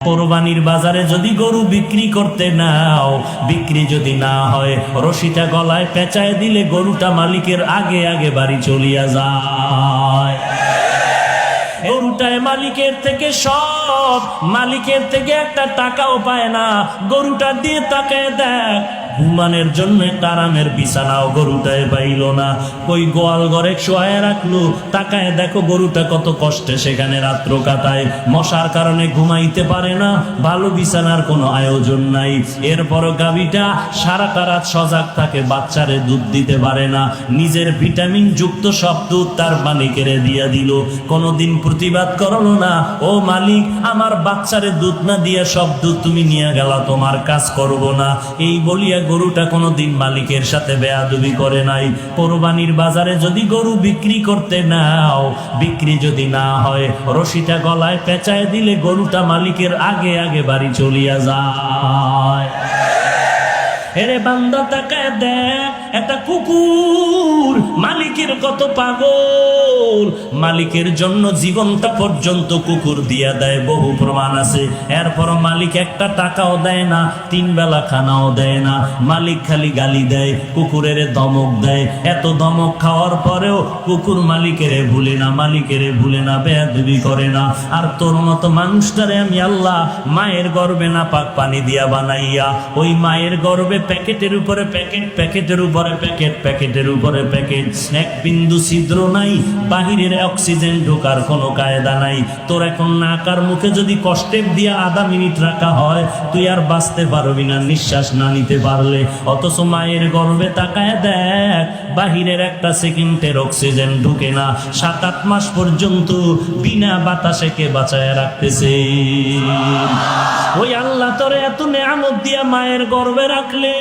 কোরবানির বাজারে যদি গরু বিক্রি করতে নাও, বিক্রি যদি না হয়, রশিটা গলায় পেঁচায় দিলে গরুটা মালিকের আগে আগে বাড়ি চলিয়া যায়। গরুটায় মালিকের থেকে সব, মালিকের থেকে একটা টাকাও পায় না। গরুটা দিয়ে তাকায় দেখ, ঘুমানোর জন্য একটা আরামের বিছানাও গরুটায় পাইল না। ওই গোয়াল ঘরে শোয়ায় রাখলো, তাকায় দেখো গরুটা কত কষ্টে সেখানে রাত্র কাটায়। মশার কারণে ঘুমাইতে পারে না, ভালো বিছানার কোনো আয়োজন নাই। এরপরও গাভীটা সারাটা রাত সজাগ থাকে, বাচ্চারে দুধ দিতে পারে না। নিজের ভিটামিন যুক্ত সব দুধ তার মালিকেরে দিয়া দিল, কোনোদিন প্রতিবাদ করলো না। ও মালিক, আমার বাচ্চারে দুধ না দিয়া সব দুধ তুমি নিয়ে গেলা, তোমার কাজ করব না। এই বলিয়া গরুটা কোনোদিন মালিকের সাথে বেয়াদবি করে নাই। কোরবানির বাজারে যদি গরু বিক্রি করতে নাও, বিক্রি যদি না হয়, রশিটা গলায় পেঁচায় দিলে গরুটা মালিকের আগে আগে বাড়ি চলিয়া যায়। এরে বান্দা তাকায় দেখ, একটা কুকুর মালিকের কত পাগল, মালিকের জন্য জীবনটা পর্যন্ত কুকুর দিয়া দেয়, বহু প্রমাণ আছে। এরপর মালিক একটা টাকাও দেয় না, 3 বেলা খানাও দেয় না। মালিক খালি গালি দেয়, কুকুরের ধমক দেয়। এত ধমক খাওয়ার পরেও কুকুর মালিকেরে ভুলে না, মালিকেরে ভুলে না, বেয়াদবি করে না। আর তোর মতো মানুষটারে আমি আল্লাহ মায়ের গর্ভে না পাক পানি দিয়া বানাইয়া, ওই মায়ের গর্ভে প্যাকেটের উপরে প্যাকেট, প্যাকেটের উপরে প্যাকেট, প্যাকেটের উপরে প্যাকেট, এক বিন্দু ছিদ্র নাই, বাহিরের অক্সিজেন ঢোকার কোনো কায়দা নাই। তোর এখন নাকার মুখে যদি কষ্টেপ দিয়া আধা মিনিট রাখা হয়, তুই আর বাঁচতে পারবি না নিঃশ্বাস না নিতে পারলে। অথচ মায়ের গর্ভে তাকায় দেখ, বাহিরের একটা সেকেন্ডের অক্সিজেন ঢুকে না। 7-8 মাস পর্যন্ত বিনা বাতাসে কে বাঁচায় রাখতেছে? ওই আল্লাহ তোরে এত নেয়ামত দিয়া মায়ের গর্ভে রাখলে,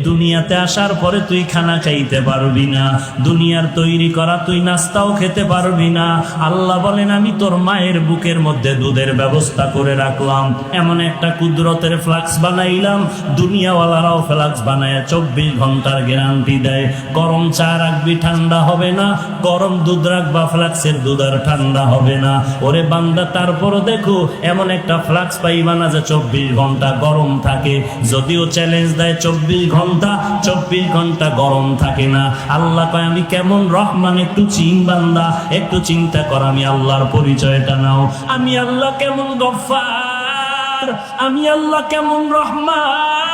দুনিয়াতে আসার পরে তুই খানা খাইতে পারবি না, দুনিয়ার তৈরি করা তুই নাস্তাও খেতে পারবি না। আল্লাহ বলেন, আমি তোর মায়ের বুকের মধ্যে দুধের ব্যবস্থা করে রাখলাম, এমন একটা কুদরতের ফ্লাক্স বানাইলাম, দুনিয়াওয়ালারাও ফ্লাক্স বানায় 24 ঘন্টার গ্যারান্টি দেয়। গরম চা রাখবি, ঠান্ডা হবে না, গরম দুধ রাখবা, ফ্লাক্সের দুধ আর ঠান্ডা হবে না। ওরে বান্দা, তারপরও দেখো এমন একটা ফ্লাক্স পাইবা না যে 24 ঘন্টা গরম থাকে। যদিও চ্যালেঞ্জ দেয় 24 ঘন্টা গরম থাকে না। আল্লাহ কয়, আমি কেমন রহমান, একটু বান্দা, একটু চিন্তা কর, আমি আল্লাহর পরিচয়টা নাও। আমি আল্লাহ কেমন গফফার, আমি আল্লাহ কেমন রহমান।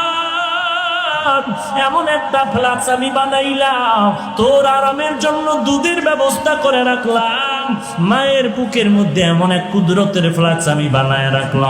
এমন একটা ফ্লাক্স আমি বানাইলাম, তোর আরামের জন্য দুধের ব্যবস্থা করে রাখলাম। মায়ের বুকের মধ্যে এমন এক কুদরতের ফ্লাক্স আমি বানায় রাখলাম।